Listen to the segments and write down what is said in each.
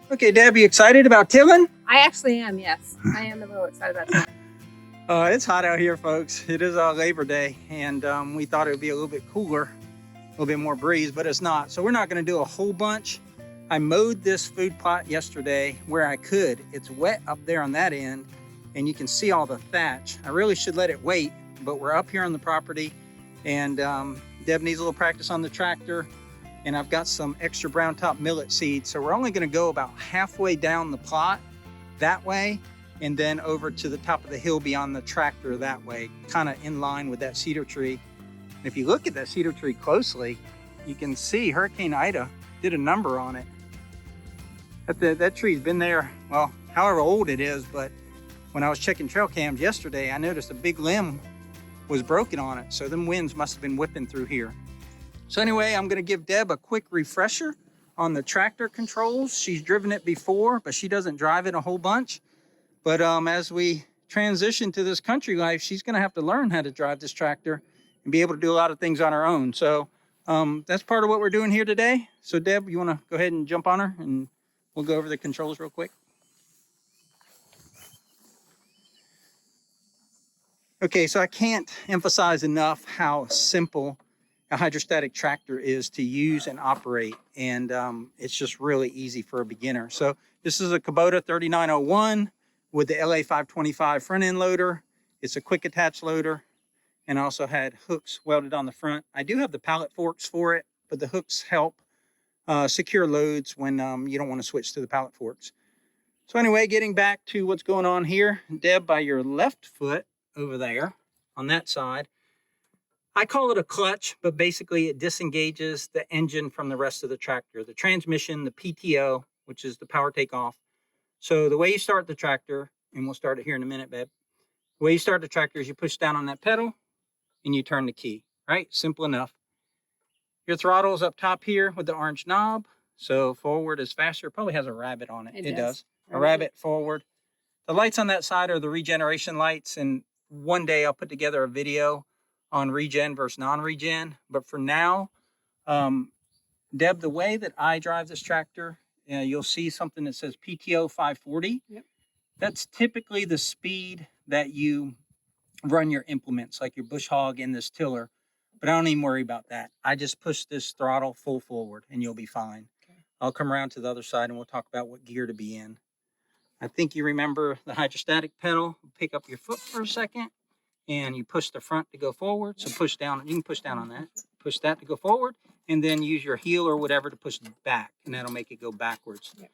Okay, Deb, you excited about tilling? I actually am, yes. I am a little excited about that. It's hot out here, folks. It is Labor Day, and we thought it would be a little bit cooler, a little bit more breeze, but it's not. So we're not going to do a whole bunch. I mowed this food plot yesterday where I could. It's wet up there on that end, and you can see all the thatch. I really should let it wait, but we're up here on the property, and Deb needs a little practice on the tractor, and I've got some extra brown top millet seeds. So we're only going to go about halfway down the plot that way, and then over to the top of the hill beyond the tractor that way, kind of in line with that cedar tree. And if you look at that cedar tree closely, you can see Hurricane Ida did a number on it. That tree's been there, well, however old it is, but when I was checking trail cams yesterday, I noticed a big limb was broken on it. So them winds must have been whipping through here. So anyway, I'm gonna give Deb a quick refresher on the tractor controls. She's driven it before, but she doesn't drive it a whole bunch. But as we transition to this country life, she's gonna have to learn how to drive this tractor and be able to do a lot of things on her own. So that's part of what we're doing here today. So Deb, you wanna go ahead and jump on her and we'll go over the controls real quick. Okay, so I can't emphasize enough how simple a hydrostatic tractor is to use and operate, and it's just really easy for a beginner. So this is a Kubota 3901 with the LA 525 front end loader. It's a quick attach loader, and also had hooks welded on the front. I do have the pallet forks for it, but the hooks help secure loads when you don't want to switch to the pallet forks. So anyway, getting back to what's going on here, Deb, by your left foot over there on that side, I call it a clutch, but basically it disengages the engine from the rest of the tractor, the transmission, the PTO, which is the power takeoff. So the way you start the tractor, and we'll start it here in a minute, babe. The way you start the tractor is you push down on that pedal and you turn the key, right? Simple enough. Your throttle is up top here with the orange knob. So forward is faster. It probably has a rabbit on it. It does. A rabbit forward. The lights on that side are the regeneration lights, and one day I'll put together a video on regen versus non-regen. But for now, Deb, the way that I drive this tractor, you'll see something that says PTO 540. Yep. That's typically the speed that you run your implements, like your bush hog and this tiller. But I don't even worry about that. I just push this throttle full forward and you'll be fine. Okay. I'll come around to the other side and we'll talk about what gear to be in. I think you remember the hydrostatic pedal. Pick up your foot for a second and you push the front to go forward. So push down, you can push down on that. Push that to go forward, and then use your heel or whatever to push back, and that'll make it go backwards. Yeah.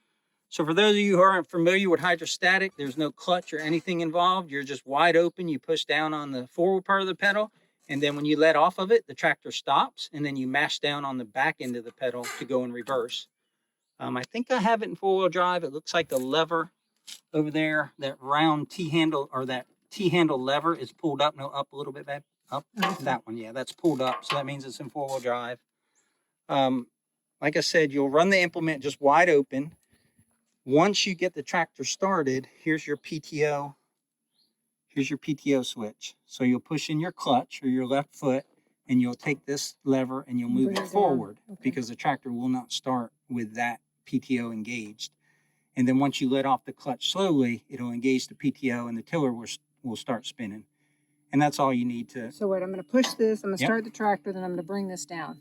So for those of you who aren't familiar with hydrostatic, there's no clutch or anything involved. You're just wide open. You push down on the forward part of the pedal, and then when you let off of it, the tractor stops, and then you mash down on the back end of the pedal to go in reverse. I think I have it in four-wheel drive. It looks like the lever over there, that round T-handle, or that T-handle lever is pulled up. No, up a little bit, babe. Up. That one, yeah, that's pulled up. So that means it's in four-wheel drive. Like I said, you'll run the implement just wide open. Once you get the tractor started, here's your PTO. Here's your PTO switch. So you'll push in your clutch or your left foot, and you'll take this lever and you'll move it forward, because the tractor will not start with that PTO engaged. And then once you let off the clutch slowly, it'll engage the PTO and the tiller will start spinning. And that's all you need to. So wait, I'm going to push this. I'm going to start the tractor, then I'm going to bring this down.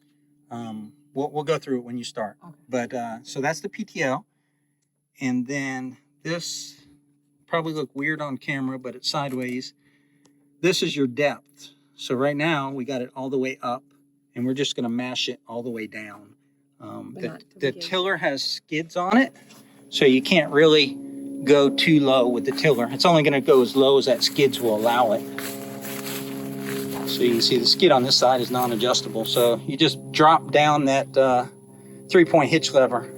We'll go through it when you start. Okay. But so that's the PTO. And then this probably look weird on camera, but it's sideways. This is your depth. So right now we got it all the way up, and we're just going to mash it all the way down. The tiller has skids on it, so you can't really go too low with the tiller. It's only going to go as low as that skids will allow it. So you can see the skid on this side is non-adjustable. So you just drop down that 3-point hitch lever.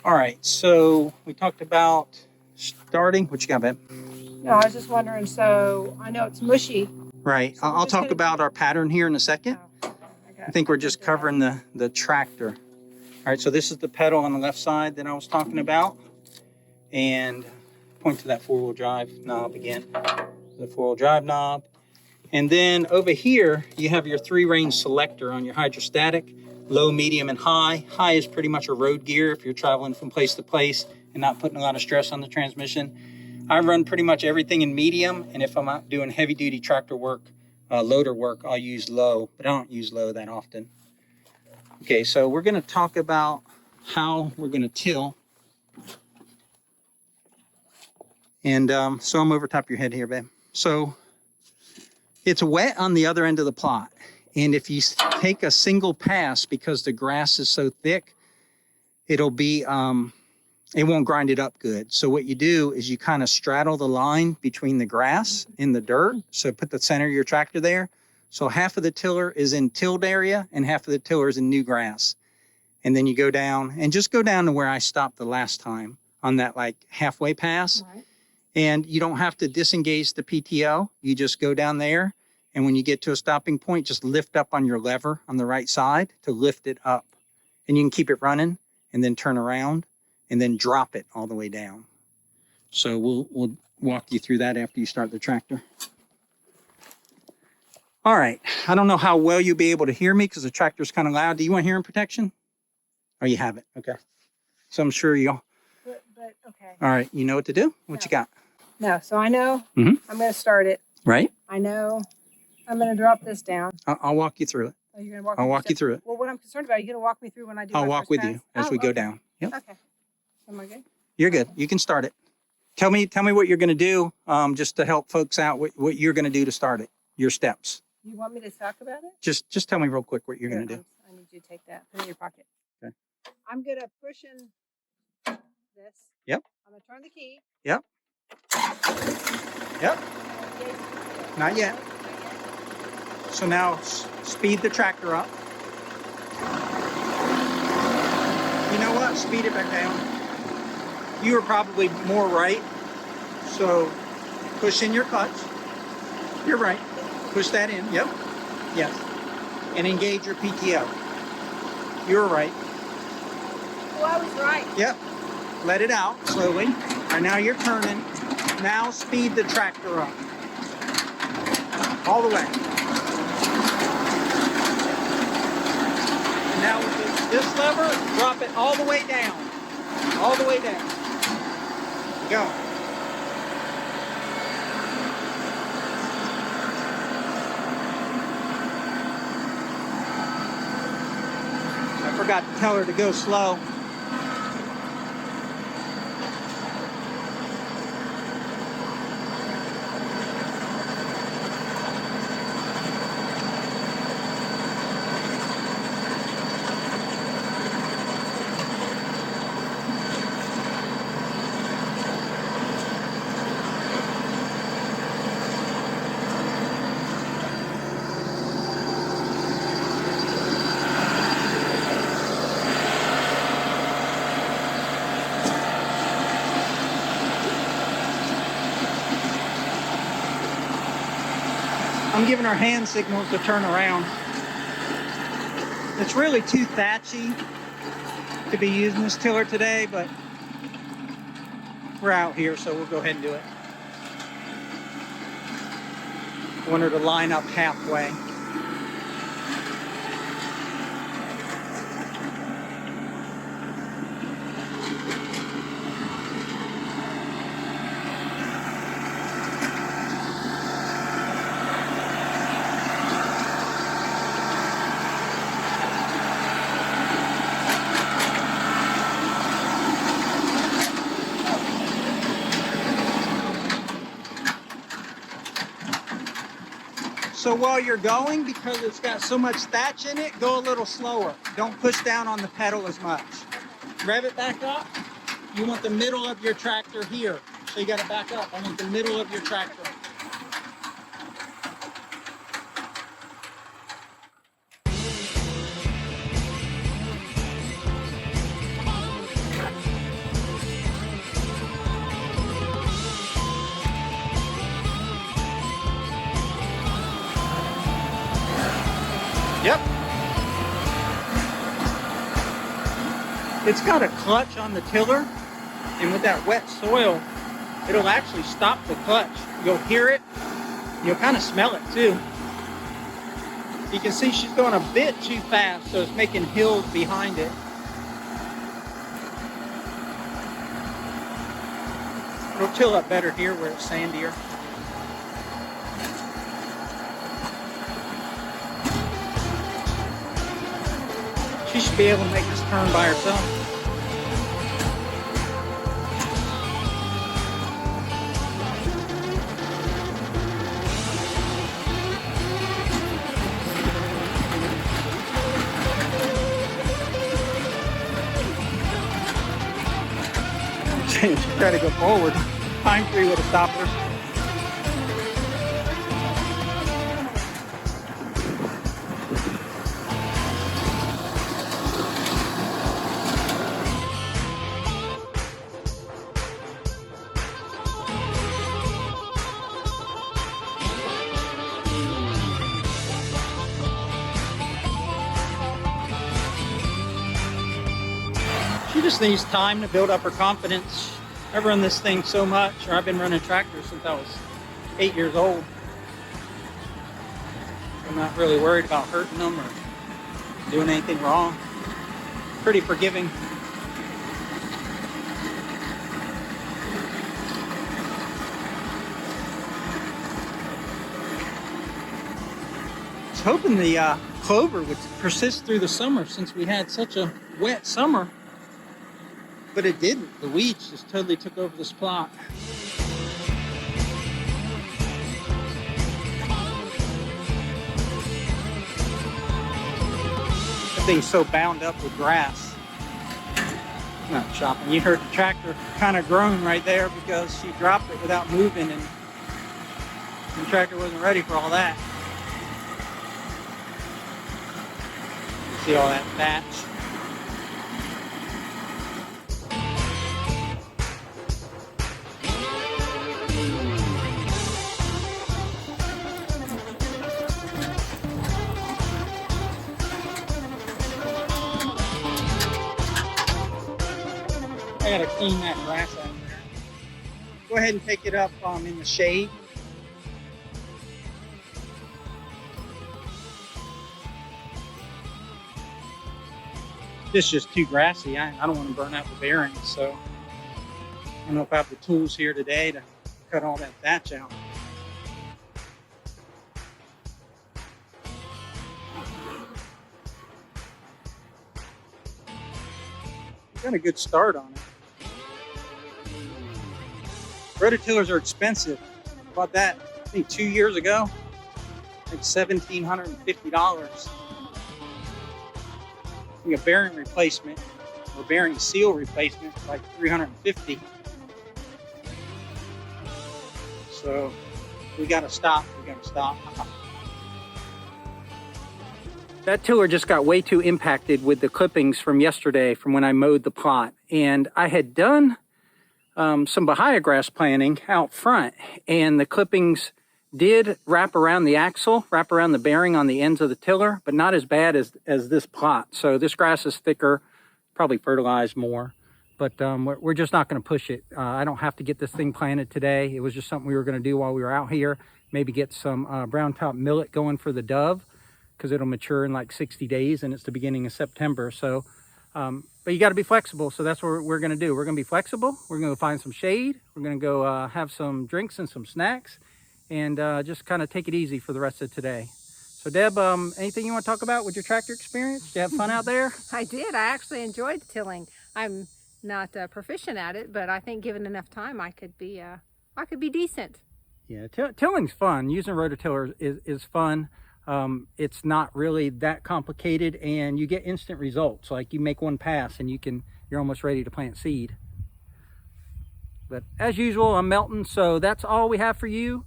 All right, so we talked about starting. What you got, babe? No, I was just wondering, so I know it's mushy. Right, so I'll talk about our pattern here in a second. Oh, okay. I think we're just covering the tractor. All right, so this is the pedal on the left side that I was talking about. And point to that four-wheel drive knob again. The four-wheel drive knob. And then over here, you have your 3-range selector on your hydrostatic. low, medium, and high. High is pretty much a road gear if you're traveling from place to place and not putting a lot of stress on the transmission. I run pretty much everything in medium, and if I'm out doing heavy duty tractor work, loader work, I'll use low, but I don't use low that often. Okay, so we're going to talk about how we're going to till. And so I'm over top of your head here, babe. So it's wet on the other end of the plot. And if you take a single pass, because the grass is so thick, it'll be, it won't grind it up good. So what you do is you kind of straddle the line between the grass and the dirt. So put the center of your tractor there. So half of the tiller is in tilled area and half of the tiller is in new grass. And then you go down and just go down to where I stopped the last time on that like halfway pass. Right. And you don't have to disengage the PTO. You just go down there. And when you get to a stopping point, just lift up on your lever on the right side to lift it up. And you can keep it running and then turn around and then drop it all the way down. So we'll walk you through that after you start the tractor. All right. I don't know how well you'll be able to hear me because the tractor's kind of loud. Do you want hearing protection? Oh, you have it. Okay. So I'm sure you'll. But okay. All right. You know what to do? What you got? No, so I know Mhm. I'm going to start it. Right? I know I'm going to drop this down. I'll walk you through it. Oh, you're going to walk I'll walk you through it. Well, what I'm concerned about, are you going to walk me through when I do I'll my walk first with pass? you as Oh, we go okay. down. Yep. Okay. Am I good? You're good. You can start it. Tell me what you're going to do, just to help folks out. What you're going to do to start it. Your steps. You want me to talk about it? Just tell me real quick what you're going to do. I need you to take that. Put it in your pocket. Okay. I'm going to push in this. Yep. I'm going to turn the key. Yep. Yep. Not yet. So now speed the tractor up. You know what? Speed it back down. You were probably more right. So push in your clutch. You're right. Push that in. Yep. Yes. And engage your PTO. You're right. Oh, I was right. Yep. Let it out slowly. All right, now you're turning. Now speed the tractor up. All the way. And now with this lever, drop it all the way down. All the way down. Go. I forgot to tell her to go slow. I'm giving our hand signals to turn around. It's really too thatchy to be using this tiller today, but we're out here, so we'll go ahead and do it. I want her to line up halfway. So while you're going, because it's got so much thatch in it, go a little slower. Don't push down on the pedal as much. Rev it back up. You want the middle of your tractor here. So you got to back up. I want the middle of your tractor. Yep. It's got a clutch on the tiller, and with that wet soil, it'll actually stop the clutch. You'll hear it. You'll kind of smell it too. You can see she's going a bit too fast, so it's making hills behind it. It'll till up better here where it's sandier. She should be able to make this turn by herself. She tried to go forward. Pine tree would have stopped her. She just needs time to build up her confidence. I've run this thing so much, or I've been running tractors since I was 8 years old. I'm not really worried about hurting them or doing anything wrong. Pretty forgiving. I was hoping the clover would persist through the summer since we had such a wet summer. But it didn't. The weeds just totally took over this plot. That thing's so bound up with grass. Not chopping. You heard the tractor kind of groan right there because she dropped it without moving, and the tractor wasn't ready for all that. You see all that thatch? I gotta clean that grass out there. Go ahead and take it up in the shade. This is just too grassy. I don't want to burn out the bearings, so I don't know if I have the tools here today to cut all that thatch out. Got a good start on it. Rototillers are expensive. Bought that, I think, 2 years ago. Like $1,750. I think a bearing replacement or bearing seal replacement is like $350. So we gotta stop. We gotta stop. That tiller just got way too impacted with the clippings from yesterday from when I mowed the plot. And I had done some bahia grass planting out front, and the clippings did wrap around the axle, wrap around the bearing on the ends of the tiller, but not as bad as this plot. So this grass is thicker, probably fertilized more, but we're just not going to push it. I don't have to get this thing planted today. It was just something we were going to do while we were out here. Maybe get some brown top millet going for the dove, because it'll mature in like 60 days, and it's the beginning of September. So, but you got to be flexible. So that's what we're going to do. We're going to be flexible. We're going to find some shade. We're going to go have some drinks and some snacks, and just kind of take it easy for the rest of today. So Deb, anything you want to talk about with your tractor experience? Did you have fun out there? I did. I actually enjoyed tilling. I'm not proficient at it, but I think given enough time, I could be decent. Yeah, tilling's fun. Using a rototiller is fun. It's not really that complicated, and you get instant results. Like you make one pass and you're almost ready to plant seed. But as usual, I'm Melton, so that's all we have for you.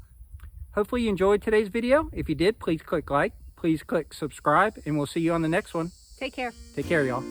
Hopefully you enjoyed today's video. If you did, please click like, please click subscribe, and we'll see you on the next one. Take care. Take care, y'all.